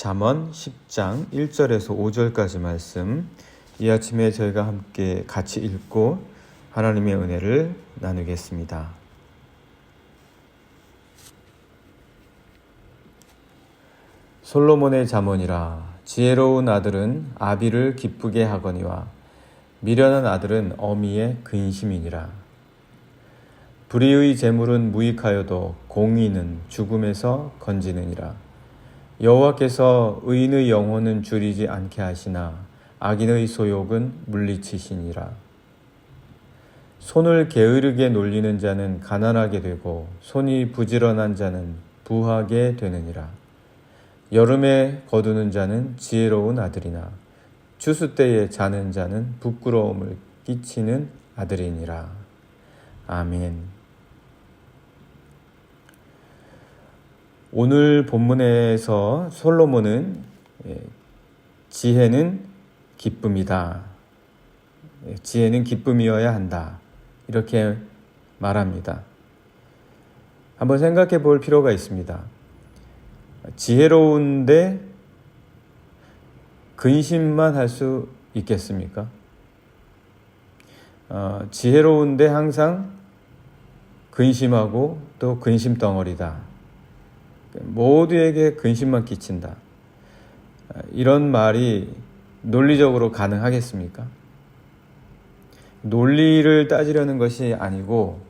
잠언 10장 1절에서 5절까지 말씀, 이 아침에 저희가 함께 같이 읽고 하나님의 은혜를 나누겠습니다. 솔로몬의 잠언이라. 지혜로운 아들은 아비를 기쁘게 하거니와 미련한 아들은 어미의 근심이니라. 불의의 재물은 무익하여도 공의는 죽음에서 건지느니라. 여호와께서 의인의 영혼은 줄이지 않게 하시나 악인의 소욕은 물리치시니라. 손을 게으르게 놀리는 자는 가난하게 되고 손이 부지런한 자는 부하게 되느니라. 여름에 거두는 자는 지혜로운 아들이나 추수 때에 자는 자는 부끄러움을 끼치는 아들이니라. 아멘. 오늘 본문에서 솔로몬은 지혜는 기쁨이다, 지혜는 기쁨이어야 한다, 이렇게 말합니다. 한번 생각해 볼 필요가 있습니다. 지혜로운데 근심만 할 수 있겠습니까? 지혜로운데 항상 근심하고 또 근심 덩어리다, 모두에게 근심만 끼친다, 이런 말이 논리적으로 가능하겠습니까? 논리를 따지려는 것이 아니고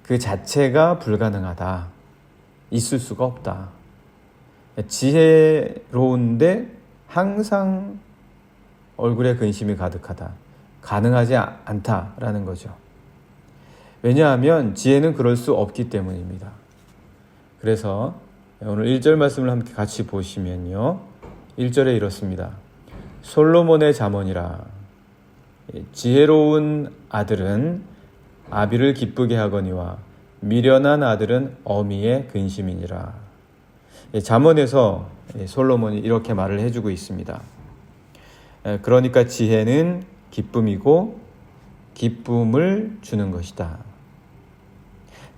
그 자체가 불가능하다, 있을 수가 없다. 지혜로운데 항상 얼굴에 근심이 가득하다, 가능하지 않다라는 거죠. 왜냐하면 지혜는 그럴 수 없기 때문입니다. 그래서 오늘 1절 말씀을 함께 같이 보시면요, 1절에 이렇습니다. 솔로몬의 잠언이라. 지혜로운 아들은 아비를 기쁘게 하거니와 미련한 아들은 어미의 근심이니라. 잠언에서 솔로몬이 이렇게 말을 해주고 있습니다. 그러니까 지혜는 기쁨이고 기쁨을 주는 것이다.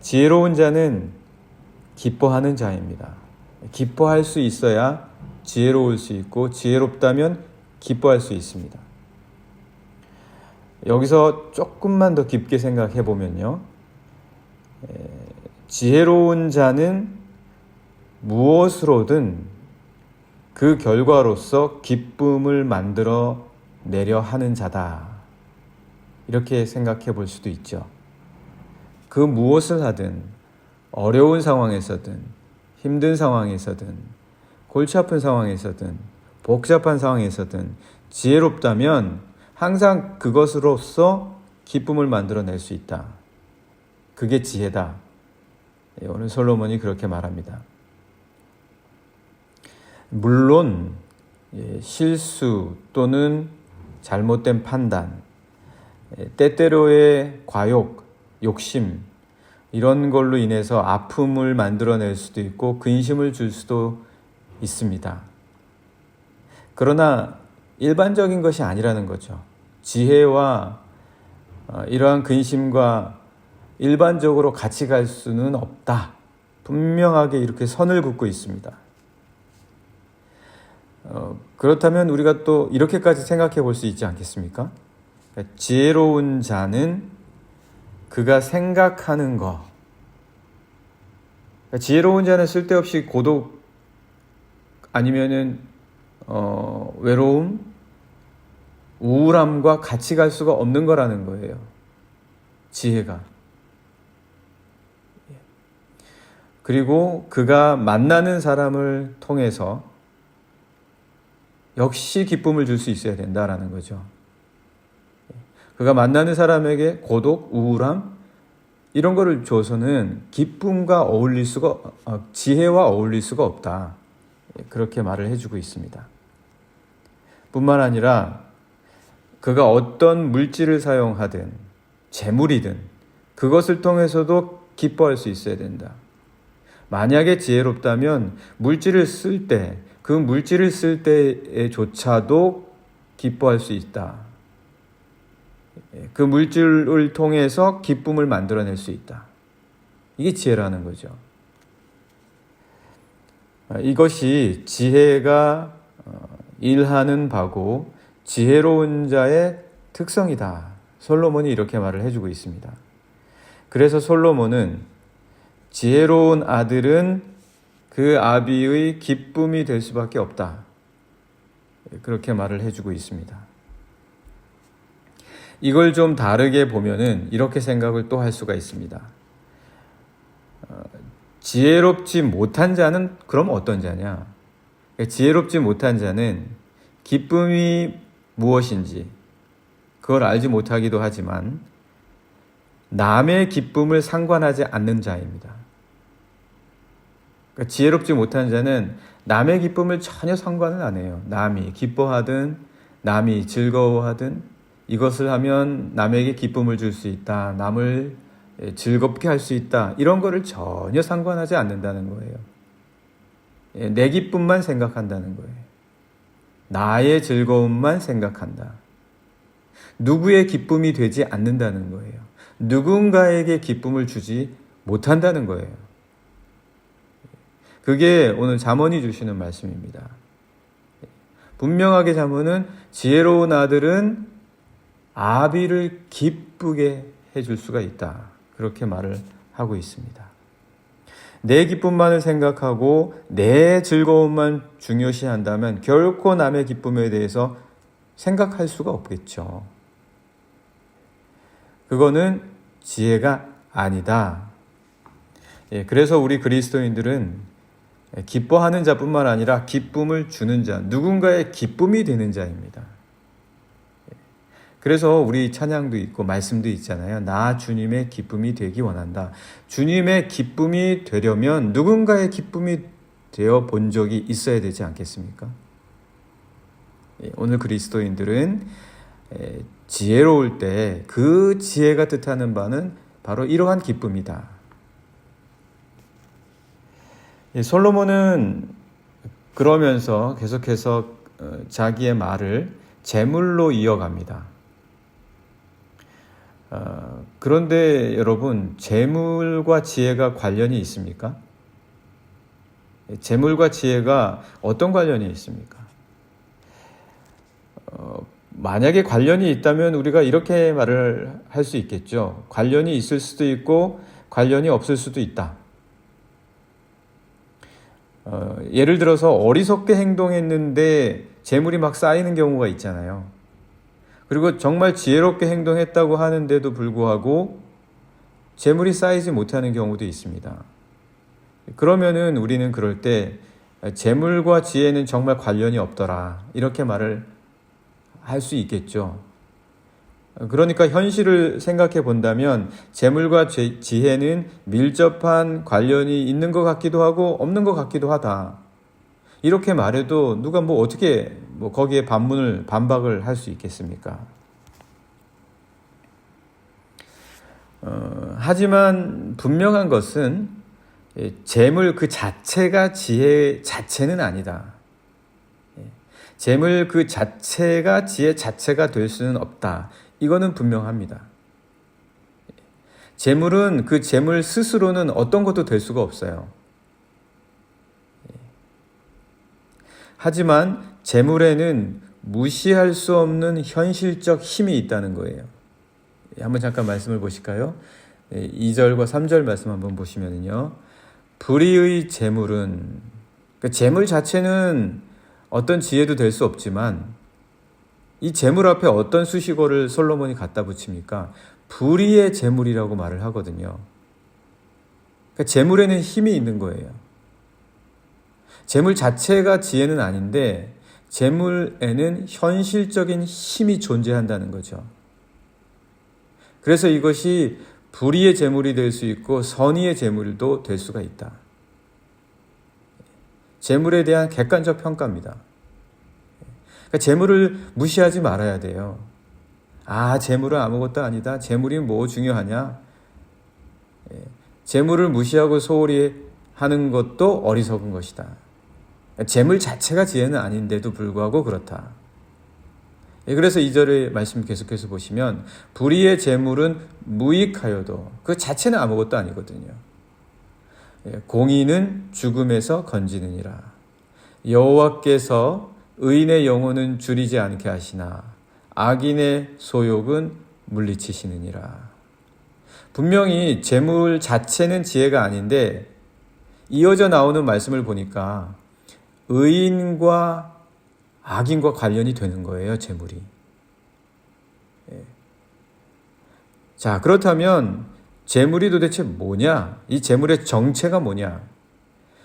지혜로운 자는 기뻐하는 자입니다. 기뻐할 수 있어야 지혜로울 수 있고 지혜롭다면 기뻐할 수 있습니다. 여기서 조금만 더 깊게 생각해 보면요, 지혜로운 자는 무엇으로든 그 결과로서 기쁨을 만들어 내려 하는 자다, 이렇게 생각해 볼 수도 있죠. 그 무엇을 하든, 어려운 상황에서든 힘든 상황에서든 골치 아픈 상황에서든 복잡한 상황에서든 지혜롭다면 항상 그것으로서 기쁨을 만들어낼 수 있다. 그게 지혜다. 오늘 솔로몬이 그렇게 말합니다. 물론 실수 또는 잘못된 판단, 때때로의 과욕, 욕심, 이런 걸로 인해서 아픔을 만들어낼 수도 있고 근심을 줄 수도 있습니다. 그러나 일반적인 것이 아니라는 거죠. 지혜와 이러한 근심과 일반적으로 같이 갈 수는 없다, 분명하게 이렇게 선을 긋고 있습니다. 그렇다면 우리가 또 이렇게까지 생각해 볼 수 있지 않겠습니까? 지혜로운 자는 그가 생각하는 것, 지혜로운 자는 쓸데없이 고독 아니면은 외로움, 우울함과 같이 갈 수가 없는 거라는 거예요. 지혜가. 그리고 그가 만나는 사람을 통해서 역시 기쁨을 줄 수 있어야 된다라는 거죠. 그가 만나는 사람에게 고독, 우울함, 이런 거를 줘서는 기쁨과 어울릴 수가, 지혜와 어울릴 수가 없다, 그렇게 말을 해주고 있습니다. 뿐만 아니라 그가 어떤 물질을 사용하든 재물이든 그것을 통해서도 기뻐할 수 있어야 된다. 만약에 지혜롭다면 물질을 쓸 때, 그 물질을 쓸 때에조차도 기뻐할 수 있다. 그 물질을 통해서 기쁨을 만들어낼 수 있다. 이게 지혜라는 거죠. 이것이 지혜가 일하는 바고 지혜로운 자의 특성이다. 솔로몬이 이렇게 말을 해주고 있습니다. 그래서 솔로몬은 지혜로운 아들은 그 아비의 기쁨이 될 수밖에 없다. 그렇게 말을 해주고 있습니다. 이걸 좀 다르게 보면은 이렇게 생각을 또 할 수가 있습니다. 지혜롭지 못한 자는 그럼 어떤 자냐? 지혜롭지 못한 자는 기쁨이 무엇인지 그걸 알지 못하기도 하지만 남의 기쁨을 상관하지 않는 자입니다. 그러니까 지혜롭지 못한 자는 남의 기쁨을 전혀 상관을 안 해요. 남이 기뻐하든 남이 즐거워하든 이것을 하면 남에게 기쁨을 줄 수 있다. 남을 즐겁게 할 수 있다. 이런 거를 전혀 상관하지 않는다는 거예요. 내 기쁨만 생각한다는 거예요. 나의 즐거움만 생각한다. 누구의 기쁨이 되지 않는다는 거예요. 누군가에게 기쁨을 주지 못한다는 거예요. 그게 오늘 잠언이 주시는 말씀입니다. 분명하게 잠언은 지혜로운 아들은 아비를 기쁘게 해줄 수가 있다. 그렇게 말을 하고 있습니다. 내 기쁨만을 생각하고 내 즐거움만 중요시한다면 결코 남의 기쁨에 대해서 생각할 수가 없겠죠. 그거는 지혜가 아니다. 그래서 우리 그리스도인들은 기뻐하는 자뿐만 아니라 기쁨을 주는 자, 누군가의 기쁨이 되는 자입니다. 그래서 우리 찬양도 있고 말씀도 있잖아요. 나 주님의 기쁨이 되기 원한다. 주님의 기쁨이 되려면 누군가의 기쁨이 되어 본 적이 있어야 되지 않겠습니까? 오늘 그리스도인들은 지혜로울 때 그 지혜가 뜻하는 바는 바로 이러한 기쁨이다. 솔로몬은 그러면서 계속해서 자기의 말을 재물로 이어갑니다. 그런데 여러분, 재물과 지혜가 관련이 있습니까? 재물과 지혜가 어떤 관련이 있습니까? 만약에 관련이 있다면 우리가 이렇게 말을 할 수 있겠죠. 관련이 있을 수도 있고 관련이 없을 수도 있다. 예를 들어서 어리석게 행동했는데 재물이 막 쌓이는 경우가 있잖아요. 그리고 정말 지혜롭게 행동했다고 하는데도 불구하고 재물이 쌓이지 못하는 경우도 있습니다. 그러면은 우리는 그럴 때 재물과 지혜는 정말 관련이 없더라. 이렇게 말을 할 수 있겠죠. 그러니까 현실을 생각해 본다면 재물과 지혜는 밀접한 관련이 있는 것 같기도 하고 없는 것 같기도 하다. 이렇게 말해도 누가 어떻게 거기에 반박을 할 수 있겠습니까? 하지만 분명한 것은 재물 그 자체가 지혜 자체는 아니다. 재물 그 자체가 지혜 자체가 될 수는 없다. 이거는 분명합니다. 재물은 그 재물 스스로는 어떤 것도 될 수가 없어요. 하지만 재물에는 무시할 수 없는 현실적 힘이 있다는 거예요. 한번 잠깐 말씀을 보실까요? 2절과 3절 말씀 한번 보시면요. 불의의 재물은, 재물 자체는 어떤 지혜도 될 수 없지만 이 재물 앞에 어떤 수식어를 솔로몬이 갖다 붙입니까? 불의의 재물이라고 말을 하거든요. 재물에는 힘이 있는 거예요. 재물 자체가 지혜는 아닌데 재물에는 현실적인 힘이 존재한다는 거죠. 그래서 이것이 불의의 재물이 될 수 있고 선의의 재물도 될 수가 있다. 재물에 대한 객관적 평가입니다. 그러니까 재물을 무시하지 말아야 돼요. 재물은 아무것도 아니다. 재물이 뭐 중요하냐? 재물을 무시하고 소홀히 하는 것도 어리석은 것이다. 재물 자체가 지혜는 아닌데도 불구하고 그렇다. 그래서 2절의 말씀 계속해서 보시면 불의의 재물은 무익하여도 그 자체는 아무것도 아니거든요. 공의는 죽음에서 건지느니라. 여호와께서 의인의 영혼은 줄이지 않게 하시나 악인의 소욕은 물리치시느니라. 분명히 재물 자체는 지혜가 아닌데 이어져 나오는 말씀을 보니까 의인과 악인과 관련이 되는 거예요, 재물이. 자, 그렇다면 재물이 도대체 뭐냐? 이 재물의 정체가 뭐냐?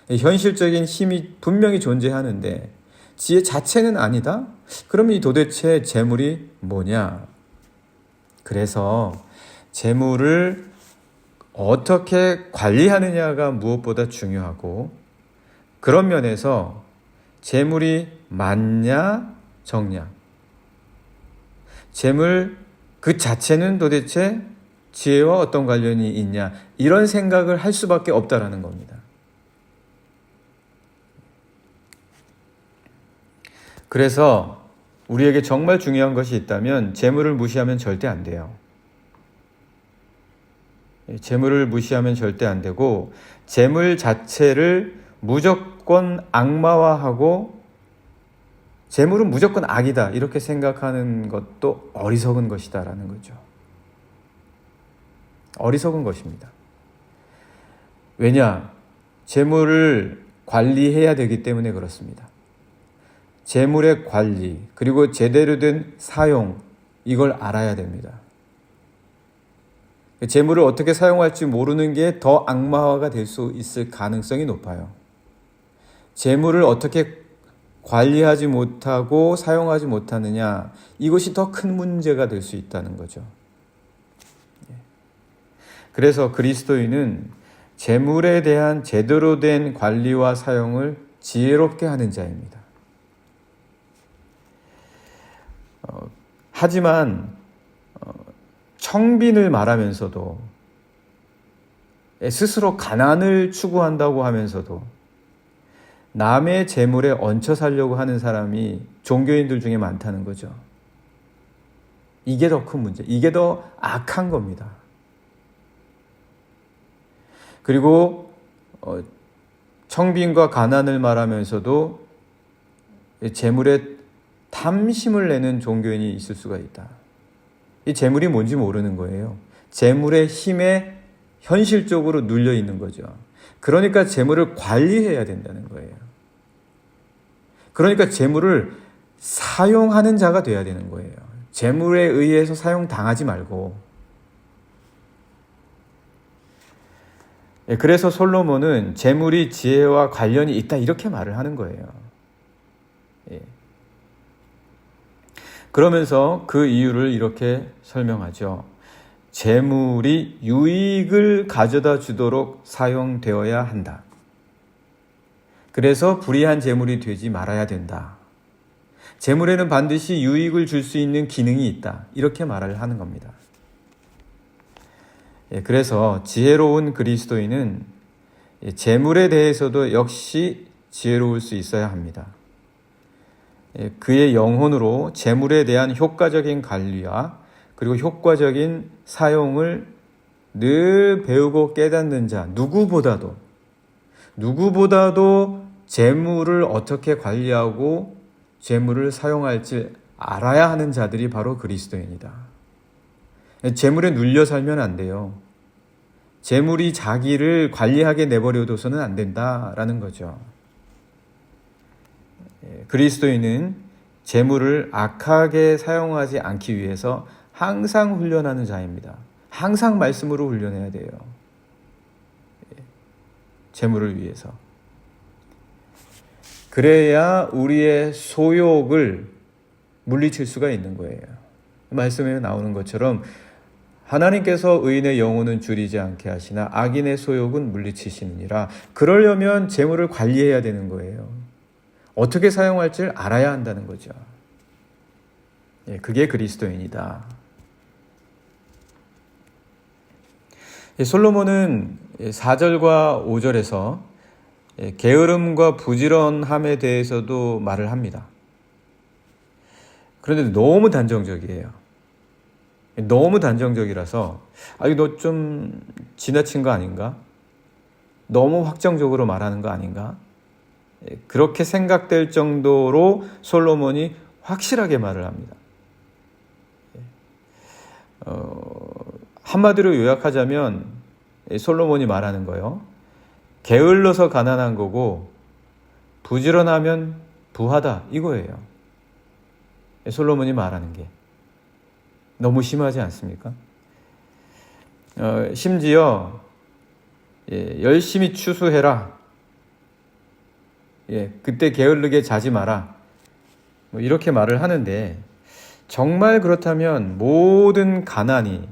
현실적인 힘이 분명히 존재하는데 지혜 자체는 아니다? 그럼 이 도대체 재물이 뭐냐? 그래서 재물을 어떻게 관리하느냐가 무엇보다 중요하고, 그런 면에서 재물이 많냐 적냐, 재물 그 자체는 도대체 지혜와 어떤 관련이 있냐, 이런 생각을 할 수밖에 없다라는 겁니다. 그래서 우리에게 정말 중요한 것이 있다면 재물을 무시하면 절대 안 돼요. 재물을 무시하면 절대 안 되고, 재물 자체를 무조건 악마화하고 재물은 무조건 악이다 이렇게 생각하는 것도 어리석은 것이다라는 거죠. 어리석은 것입니다. 왜냐? 재물을 관리해야 되기 때문에 그렇습니다. 재물의 관리, 그리고 제대로 된 사용, 이걸 알아야 됩니다. 재물을 어떻게 사용할지 모르는 게 더 악마화가 될 수 있을 가능성이 높아요. 재물을 어떻게 관리하지 못하고 사용하지 못하느냐, 이것이 더 큰 문제가 될 수 있다는 거죠. 그래서 그리스도인은 재물에 대한 제대로 된 관리와 사용을 지혜롭게 하는 자입니다. 하지만 청빈을 말하면서도, 스스로 가난을 추구한다고 하면서도 남의 재물에 얹혀 살려고 하는 사람이 종교인들 중에 많다는 거죠. 이게 더 큰 문제, 이게 더 악한 겁니다. 그리고 청빈과 가난을 말하면서도 재물에 탐심을 내는 종교인이 있을 수가 있다. 이 재물이 뭔지 모르는 거예요. 재물의 힘에 현실적으로 눌려 있는 거죠. 그러니까 재물을 관리해야 된다는 거예요. 그러니까 재물을 사용하는 자가 돼야 되는 거예요. 재물에 의해서 사용당하지 말고. 그래서 솔로몬은 재물이 지혜와 관련이 있다 이렇게 말을 하는 거예요. 그러면서 그 이유를 이렇게 설명하죠. 재물이 유익을 가져다 주도록 사용되어야 한다. 그래서 불의한 재물이 되지 말아야 된다. 재물에는 반드시 유익을 줄 수 있는 기능이 있다. 이렇게 말을 하는 겁니다. 그래서 지혜로운 그리스도인은 재물에 대해서도 역시 지혜로울 수 있어야 합니다. 그의 영혼으로 재물에 대한 효과적인 관리와 그리고 효과적인 사용을 늘 배우고 깨닫는 자, 누구보다도 재물을 어떻게 관리하고 재물을 사용할지 알아야 하는 자들이 바로 그리스도인이다. 재물에 눌려 살면 안 돼요. 재물이 자기를 관리하게 내버려둬서는 안 된다라는 거죠. 그리스도인은 재물을 악하게 사용하지 않기 위해서 항상 훈련하는 자입니다. 항상 말씀으로 훈련해야 돼요. 재물을 위해서. 그래야 우리의 소욕을 물리칠 수가 있는 거예요. 말씀에 나오는 것처럼 하나님께서 의인의 영혼은 줄이지 않게 하시나 악인의 소욕은 물리치시느니라. 그러려면 재물을 관리해야 되는 거예요. 어떻게 사용할지를 알아야 한다는 거죠. 그게 그리스도인이다. 솔로몬은 4절과 5절에서 게으름과 부지런함에 대해서도 말을 합니다. 그런데 너무 단정적이에요. 너무 단정적이라서 이거 너 좀 지나친 거 아닌가? 너무 확정적으로 말하는 거 아닌가? 그렇게 생각될 정도로 솔로몬이 확실하게 말을 합니다. 한마디로 요약하자면 솔로몬이 말하는 거요. 게을러서 가난한 거고 부지런하면 부하다 이거예요. 솔로몬이 말하는 게 너무 심하지 않습니까? 심지어 열심히 추수해라. 그때 게으르게 자지 마라. 이렇게 말을 하는데 정말 그렇다면 모든 가난이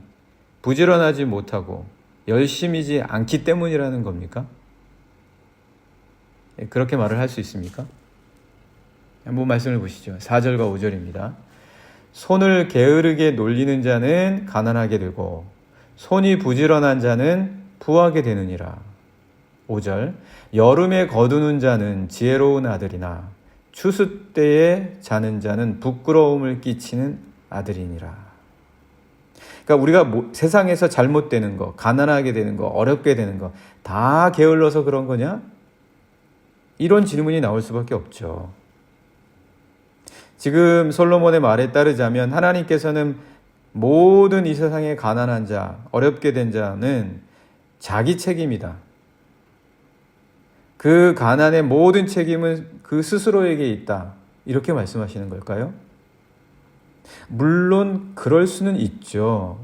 부지런하지 못하고 열심히지 않기 때문이라는 겁니까? 그렇게 말을 할 수 있습니까? 한번 말씀을 보시죠. 4절과 5절입니다. 손을 게으르게 놀리는 자는 가난하게 되고 손이 부지런한 자는 부하게 되느니라. 5절 여름에 거두는 자는 지혜로운 아들이나 추수 때에 자는 자는 부끄러움을 끼치는 아들이니라. 그러니까 우리가 세상에서 잘못되는 거, 가난하게 되는 거, 어렵게 되는 거 다 게을러서 그런 거냐? 이런 질문이 나올 수밖에 없죠. 지금 솔로몬의 말에 따르자면 하나님께서는 모든 이 세상에 가난한 자, 어렵게 된 자는 자기 책임이다. 그 가난의 모든 책임은 그 스스로에게 있다. 이렇게 말씀하시는 걸까요? 물론 그럴 수는 있죠.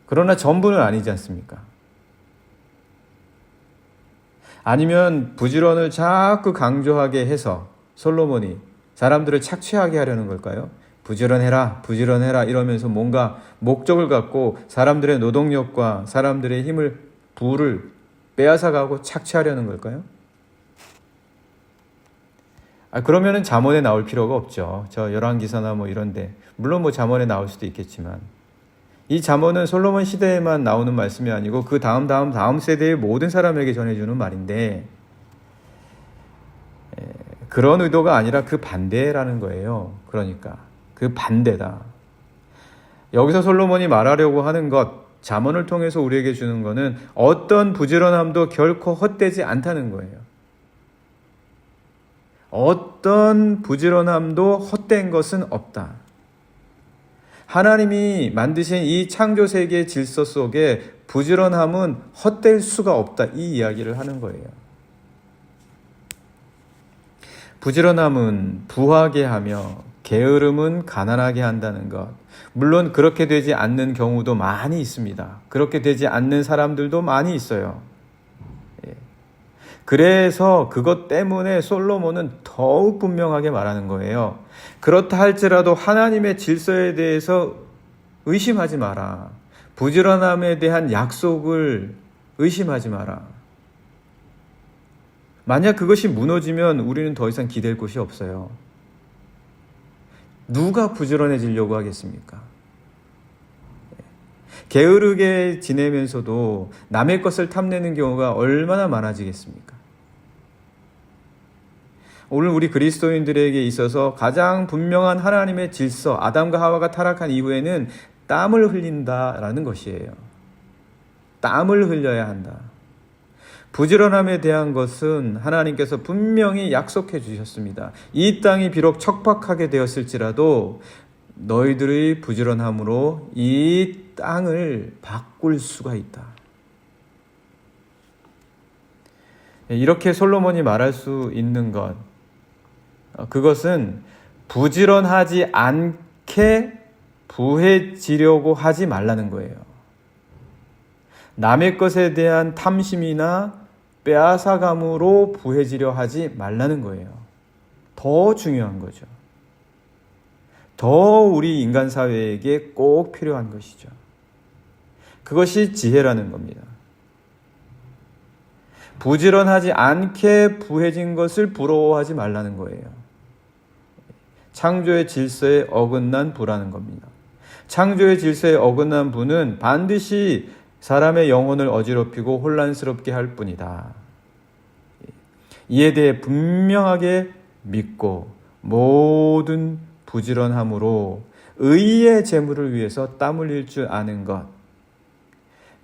그러나 전부는 아니지 않습니까? 아니면 부지런을 자꾸 강조하게 해서 솔로몬이 사람들을 착취하게 하려는 걸까요? 부지런해라, 부지런해라 이러면서 뭔가 목적을 갖고 사람들의 노동력과 사람들의 힘을, 부를 빼앗아가고 착취하려는 걸까요? 그러면은 잠언에 나올 필요가 없죠. 저 열왕기서나 뭐 이런데 물론 뭐 잠언에 나올 수도 있겠지만 이 잠언은 솔로몬 시대에만 나오는 말씀이 아니고 그 다음 세대의 모든 사람에게 전해주는 말인데 그런 의도가 아니라 그 반대라는 거예요. 그러니까 그 반대다. 여기서 솔로몬이 말하려고 하는 것, 잠언을 통해서 우리에게 주는 것은 어떤 부지런함도 결코 헛되지 않다는 거예요. 어떤 부지런함도 헛된 것은 없다. 하나님이 만드신 이 창조 세계의 질서 속에 부지런함은 헛될 수가 없다. 이 이야기를 하는 거예요. 부지런함은 부하게 하며 게으름은 가난하게 한다는 것. 물론 그렇게 되지 않는 경우도 많이 있습니다. 그렇게 되지 않는 사람들도 많이 있어요. 그래서 그것 때문에 솔로몬은 더욱 분명하게 말하는 거예요. 그렇다 할지라도 하나님의 질서에 대해서 의심하지 마라. 부지런함에 대한 약속을 의심하지 마라. 만약 그것이 무너지면 우리는 더 이상 기댈 곳이 없어요. 누가 부지런해지려고 하겠습니까? 게으르게 지내면서도 남의 것을 탐내는 경우가 얼마나 많아지겠습니까? 오늘 우리 그리스도인들에게 있어서 가장 분명한 하나님의 질서, 아담과 하와가 타락한 이후에는 땀을 흘린다라는 것이에요. 땀을 흘려야 한다. 부지런함에 대한 것은 하나님께서 분명히 약속해 주셨습니다. 이 땅이 비록 척박하게 되었을지라도 너희들의 부지런함으로 이 땅을 바꿀 수가 있다. 이렇게 솔로몬이 말할 수 있는 것, 그것은 부지런하지 않게 부해지려고 하지 말라는 거예요. 남의 것에 대한 탐심이나 빼앗아감으로 부해지려 하지 말라는 거예요. 더 중요한 거죠. 더 우리 인간 사회에게 꼭 필요한 것이죠. 그것이 지혜라는 겁니다. 부지런하지 않게 부해진 것을 부러워하지 말라는 거예요. 창조의 질서에 어긋난 부라는 겁니다. 창조의 질서에 어긋난 부는 반드시 사람의 영혼을 어지럽히고 혼란스럽게 할 뿐이다. 이에 대해 분명하게 믿고 모든 부지런함으로 의의 재물을 위해서 땀 흘릴 줄 아는 것,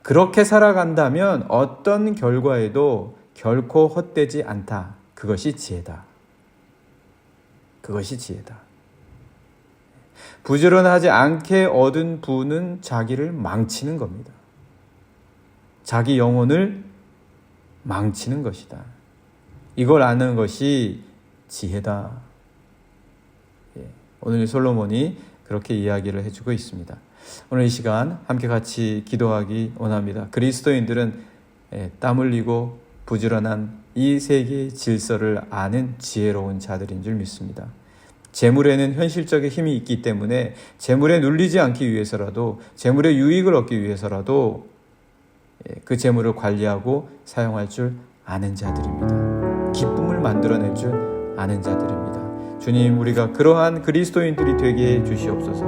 그렇게 살아간다면 어떤 결과에도 결코 헛되지 않다. 그것이 지혜다. 그것이 지혜다. 부지런하지 않게 얻은 부는 자기를 망치는 겁니다. 자기 영혼을 망치는 것이다. 이걸 아는 것이 지혜다. 오늘 솔로몬이 그렇게 이야기를 해주고 있습니다. 오늘 이 시간 함께 같이 기도하기 원합니다. 그리스도인들은 땀 흘리고 부지런한 이 세계의 질서를 아는 지혜로운 자들인 줄 믿습니다. 재물에는 현실적인 힘이 있기 때문에 재물에 눌리지 않기 위해서라도, 재물의 유익을 얻기 위해서라도 그 재물을 관리하고 사용할 줄 아는 자들입니다. 기쁨을 만들어낼 줄 아는 자들입니다. 주님, 우리가 그러한 그리스도인들이 되게 해 주시옵소서.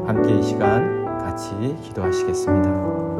함께 이 시간 같이 기도하시겠습니다.